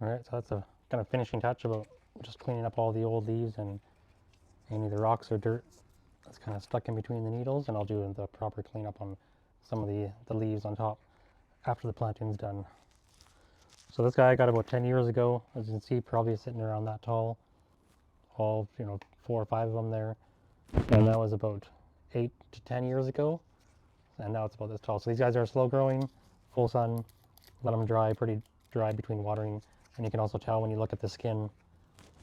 Alright, so that's a kind of finishing touch about just cleaning up all the old leaves and any of the rocks or dirt that's kind of stuck in between the needles, and I'll do the proper cleanup on some of the leaves on top after the planting's done. So this guy I got about 10 years ago. As you can see, probably sitting around that tall. All, 4 or 5 of them there. And that was about 8 to 10 years ago. And now it's about this tall. So these guys are slow growing, full sun, let them dry, pretty dry between watering. And you can also tell when you look at the skin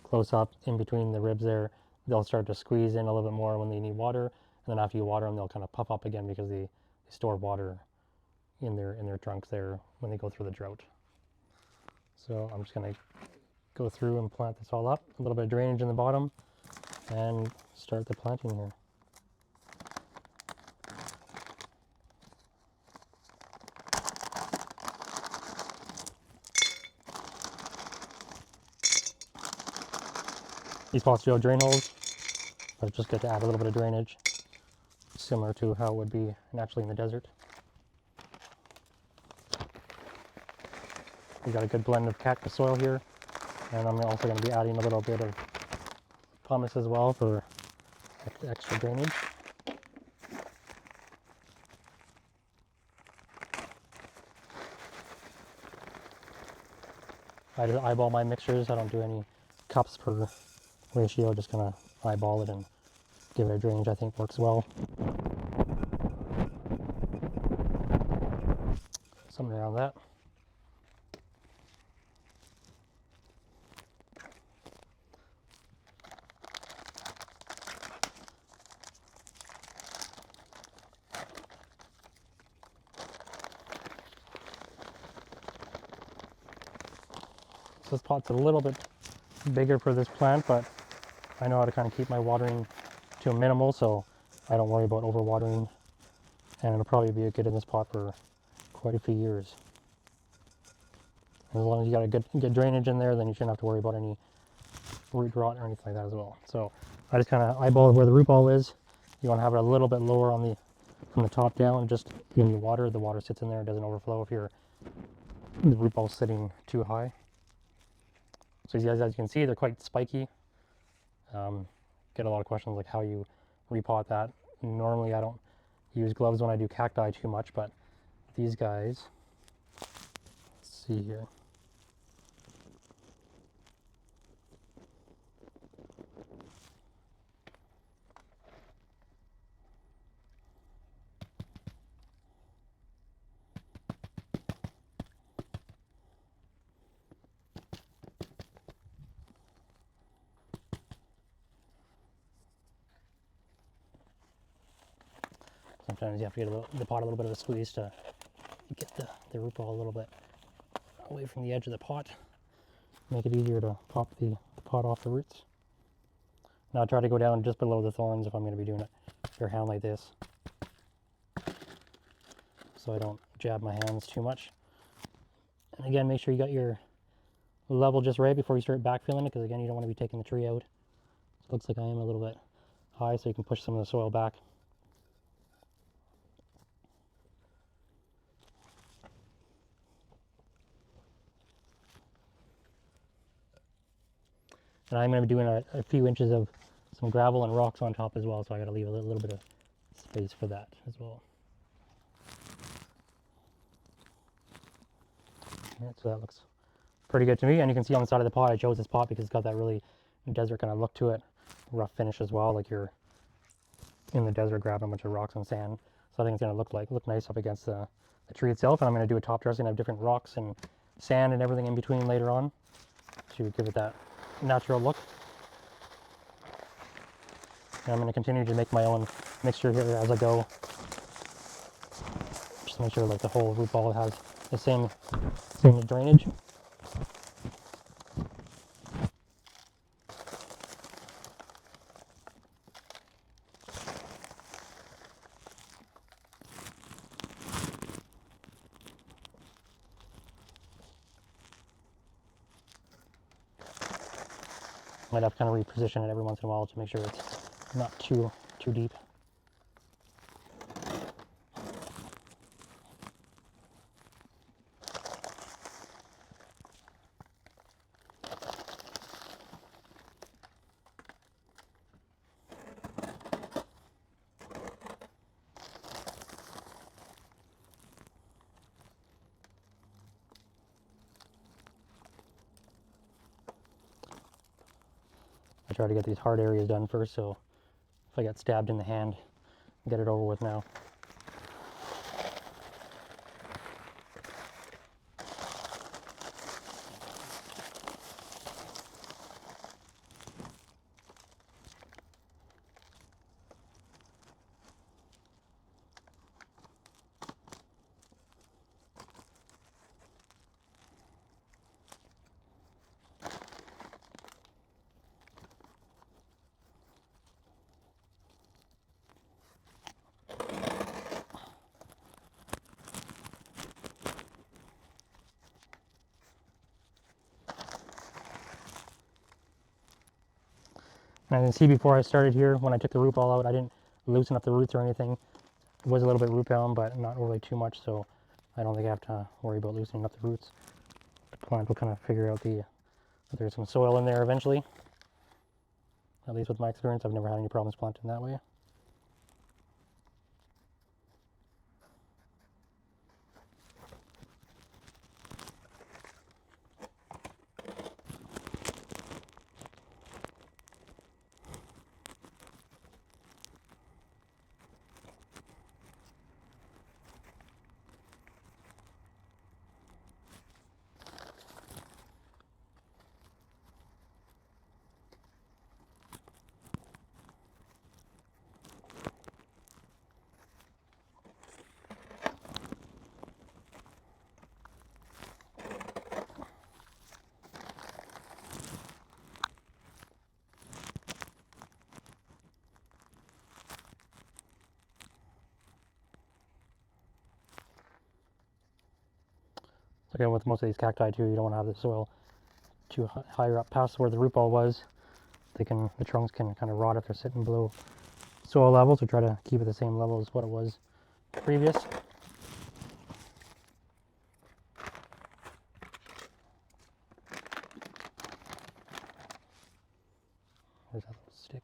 close up in between the ribs there, they'll start to squeeze in a little bit more when they need water. And then after you water them, they'll kind of puff up again because they store water in their trunks there when they go through the drought. So I'm just going to go through and plant this all up. A little bit of drainage in the bottom and start the planting here. These pots do have drain holes, but it's just good to add a little bit of drainage, similar to how it would be naturally in the desert. We've got a good blend of cactus soil here, and I'm also going to be adding a little bit of pumice as well for extra drainage. I just eyeball my mixtures. I don't do any cups per ratio, just kind of eyeball it and give it a drainage I think works well. Something around that. So this pot's a little bit bigger for this plant, but I know how to kind of keep my watering to a minimal, so I don't worry about overwatering, and it'll probably be good in this pot for quite a few years. As long as you got a good drainage in there, then you shouldn't have to worry about any root rot or anything like that as well. So I just kind of eyeball where the root ball is. You want to have it a little bit lower on from the top down, just in the water sits in there, it doesn't overflow if the root ball's sitting too high. So these guys, as you can see, they're quite spiky. Get a lot of questions like how you repot that. Normally I don't use gloves when I do cacti too much, but these guys, let's see here. Sometimes you have to get the pot a little bit of a squeeze to get the root ball a little bit away from the edge of the pot. Make it easier to pop the pot off the roots. Now I try to go down just below the thorns if I'm going to be doing it bare hand like this, so I don't jab my hands too much. And again, make sure you got your level just right before you start backfilling it, because again, you don't want to be taking the tree out. It looks like I am a little bit high, so you can push some of the soil back. And I'm going to be doing a few inches of some gravel and rocks on top as well, so I got to leave a little bit of space for that as well. Yeah, so that looks pretty good to me. And you can see on the side of the pot, I chose this pot because it's got that really desert kind of look to it. Rough finish as well, like you're in the desert grabbing a bunch of rocks and sand. So I think it's going to look nice up against the tree itself. And I'm going to do a top dressing of different rocks and sand and everything in between later on to give it that natural look. And I'm going to continue to make my own mixture here as I go. Just to make sure like the whole root ball has the same drainage. Might have to kind of reposition it every once in a while to make sure it's not too deep. try to get these hard areas done first, so if I get stabbed in the hand, get it over with now. And you can see before I started here, when I took the root ball out, I didn't loosen up the roots or anything. It was a little bit root bound, but not really too much, so I don't think I have to worry about loosening up the roots. The plant will kind of figure out that there's some soil in there eventually. At least with my experience, I've never had any problems planting that way. So again, with most of these cacti too, you don't want to have the soil too higher up past where the root ball was. The trunks can kind of rot if they're sitting below soil level, so try to keep it the same level as what it was previous. Where's that little stick?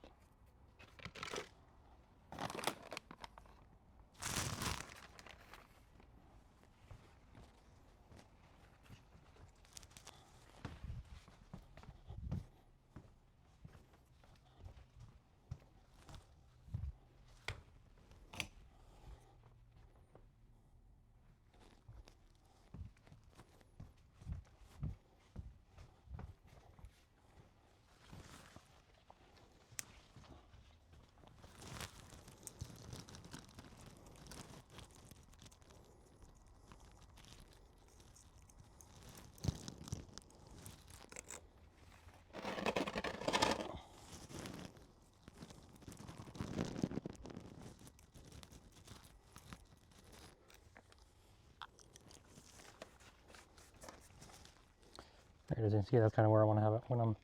There it is. You can see that's kind of where I want to have it when I'm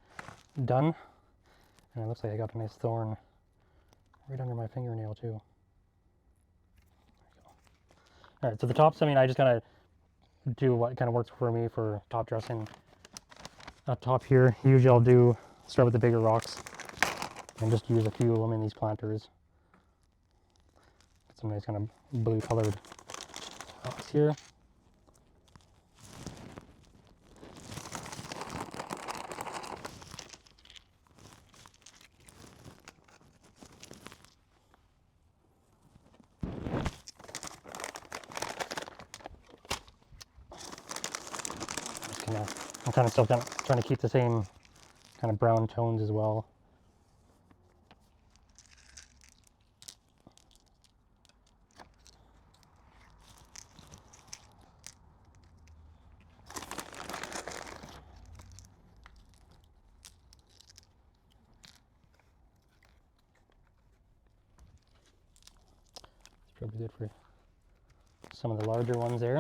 done. And it looks like I got a nice thorn right under my fingernail too. There you go. Alright, so the tops, I mean, I just kind of do what kind of works for me for top dressing. Up top here, usually I'll start with the bigger rocks and just use a few of them in these planters. Get some nice kind of blue colored rocks here. I'm kind of still trying to keep the same kind of brown tones as well. It's probably good for some of the larger ones there.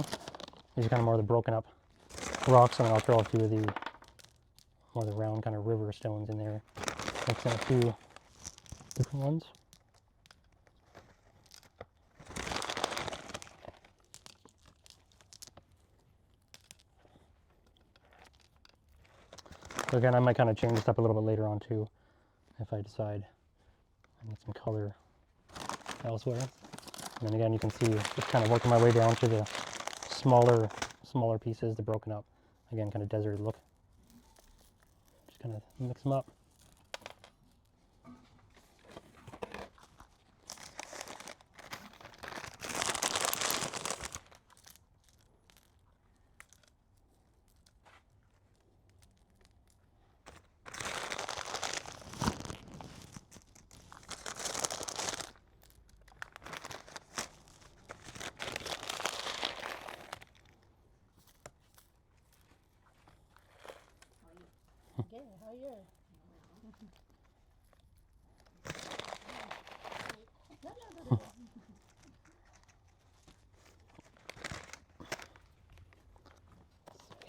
These are kind of more of the broken up rocks, and then I'll throw a few of the more of the round kind of river stones in there. Mix in a few different ones. So again, I might kind of change this up a little bit later on too, if I decide I need some color elsewhere. And then again, you can see just kind of working my way down to the smaller pieces, the broken up, again, kind of desert look. Just kind of mix them up. higher.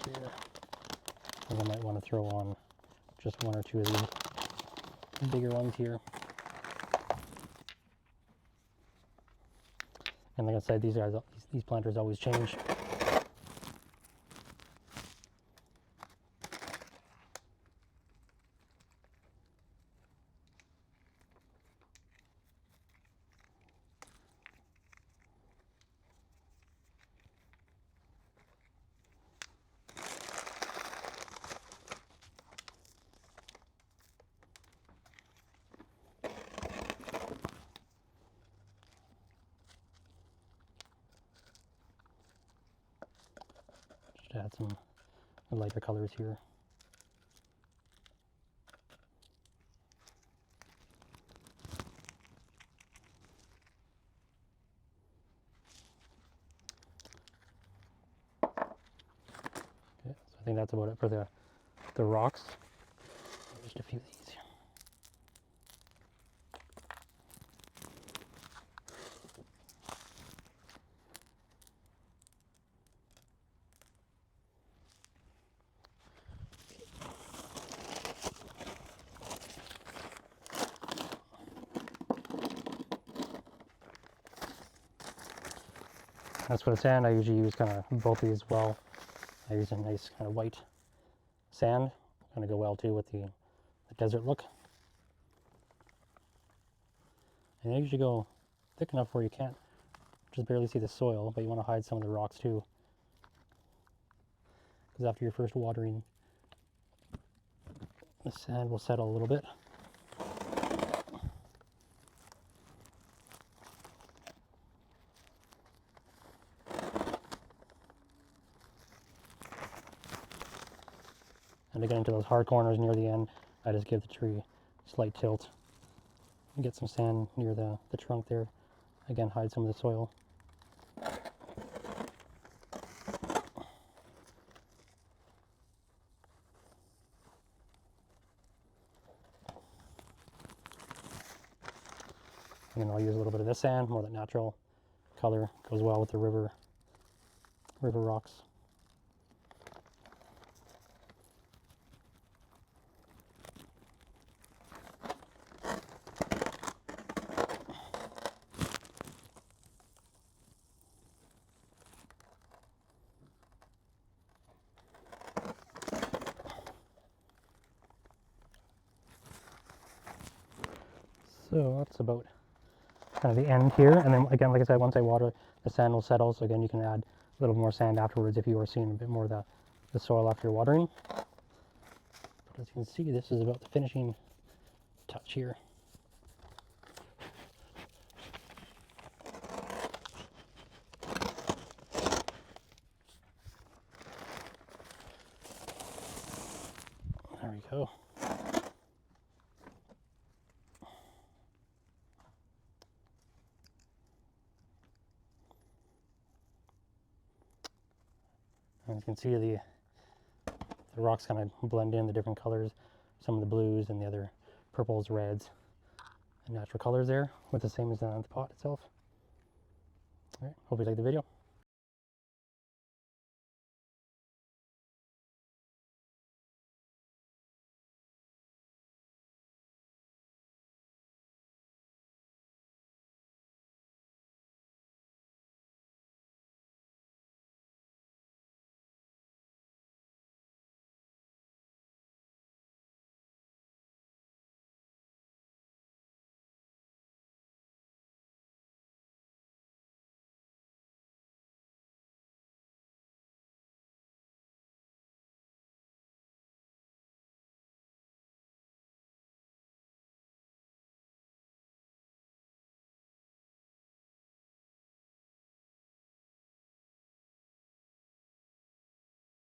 Here. And I might want to throw on just one or two of these bigger ones here. And like I said, these planters always change. Just add some lighter colors here. Okay, so I think that's about it for the rocks. Just a few of these. As for the sand, I usually use kind of both of these as well. I use a nice kind of white sand, kind of go well too with the desert look. And I usually go thick enough where you can't just barely see the soil, but you want to hide some of the rocks too. Because after your first watering, the sand will settle a little bit. And to get into those hard corners near the end, I just give the tree a slight tilt. And get some sand near the trunk there. Again, hide some of the soil. And then I'll use a little bit of this sand, more that natural color. Goes well with the river rocks. So that's about kind of the end here. And then again, like I said, once I water, the sand will settle. So again, you can add a little more sand afterwards if you are seeing a bit more of the soil after watering. But as you can see, this is about the finishing touch here. There we go. As you can see, the rocks kind of blend in the different colors, some of the blues and the other purples, reds, and natural colors there, with the same as the pot itself. All right, hope you liked the video.